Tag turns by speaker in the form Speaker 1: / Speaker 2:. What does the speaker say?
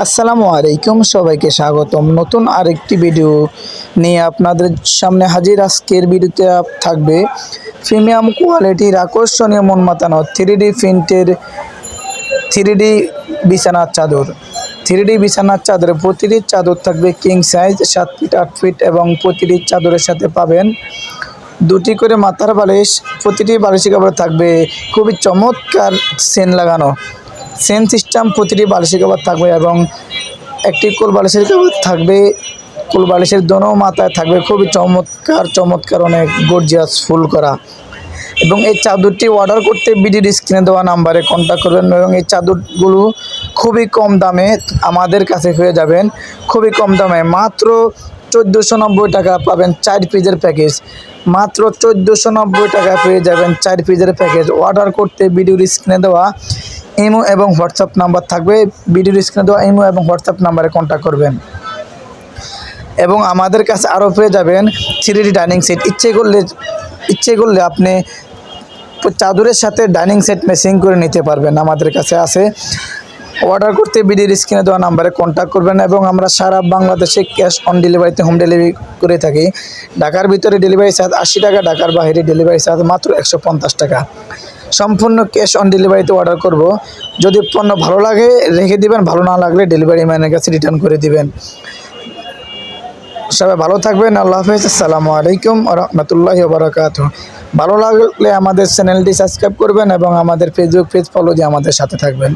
Speaker 1: আসসালামু আলাইকুম, সবাইকে স্বাগতম। নতুন আরেকটি ভিডিও নিয়ে আপনাদের সামনে হাজির। আজকের ভিডিওতে থাকবে প্রিমিয়াম কোয়ালিটির আকর্ষণীয় মন মাতানো 3D প্রিন্টের 3D বিছানার চাদর। 3D বিছানার চাদরে প্রতিটি চাদর থাকবে কিং সাইজ 7 ফিট 8 ফিট এবং প্রতিটি চাদরের সাথে পাবেন দুটি করে মাথার বালিশ। প্রতিটি বালিশের কাপড়ে থাকবে খুবই চমৎকার সেন লাগানো সেন সিস্টেম। প্রতিটি বালিশের কভার থাকবে এবং একটি কোল বালিশের কভার থাকবে। কোল বালিশের দোনো মাথায় থাকবে খুবই চমৎকার চমৎকার অনেক গর্জিয়াস ফুল করা। এবং এই চাদরটি অর্ডার করতে ভিডিওর স্ক্রিনে দেওয়া নাম্বারে কন্ট্যাক্ট করবেন এবং এই চাদরগুলো খুবই কম দামে আমাদের কাছে পেয়ে যাবেন। খুবই কম দামে মাত্র 1490 টাকা পাবেন 4 পিসের প্যাকেজ। মাত্র 1490 টাকা পেয়ে যাবেন 4 পিসের প্যাকেজ। অর্ডার করতে ভিডিওর স্ক্রিনে দেওয়া ইমো এবং হোয়াটসঅ্যাপ নাম্বার থাকবে। ভিডিওর স্ক্রিনে দেওয়া ইমো এবং হোয়াটসঅ্যাপ নাম্বারে কন্ট্যাক্ট করবেন। এবং আমাদের কাছে আরও পেয়ে যাবেন 3D ডাইনিং সেট। ইচ্ছে করলে আপনি চাদরের সাথে ডাইনিং সেট ম্যাচিং করে নিতে পারবেন। আমাদের কাছে আছে। অর্ডার করতে ভিডিওর স্ক্রিনে দেওয়া নাম্বারে কন্ট্যাক্ট করবেন এবং আমরা সারা বাংলাদেশে ক্যাশ অন ডেলিভারিতে হোম ডেলিভারি করে থাকি। ঢাকার ভিতরে ডেলিভারি চার্জ 80 টাকা, ঢাকার বাইরে ডেলিভারি চার্জ মাত্র 150 টাকা। সম্পূর্ণ ক্যাশ অন ডেলিভারিতে অর্ডার করব। যদি পণ্য ভালো লাগে রেখে দিবেন, ভালো না লাগলে ডেলিভারি ম্যানের কাছে রিটার্ন করে দিবেন। সবাই ভালো থাকবেন। আল্লাহ হাফেজ। আসসালামু আলাইকুম ওয়া রাহমাতুল্লাহি ওয়া বারাকাতুহু। ভালো লাগলে আমাদের চ্যানেলটি সাবস্ক্রাইব করবেন এবং আমাদের ফেসবুক পেজ ফলো দিয়ে আমাদের সাথে থাকবেন।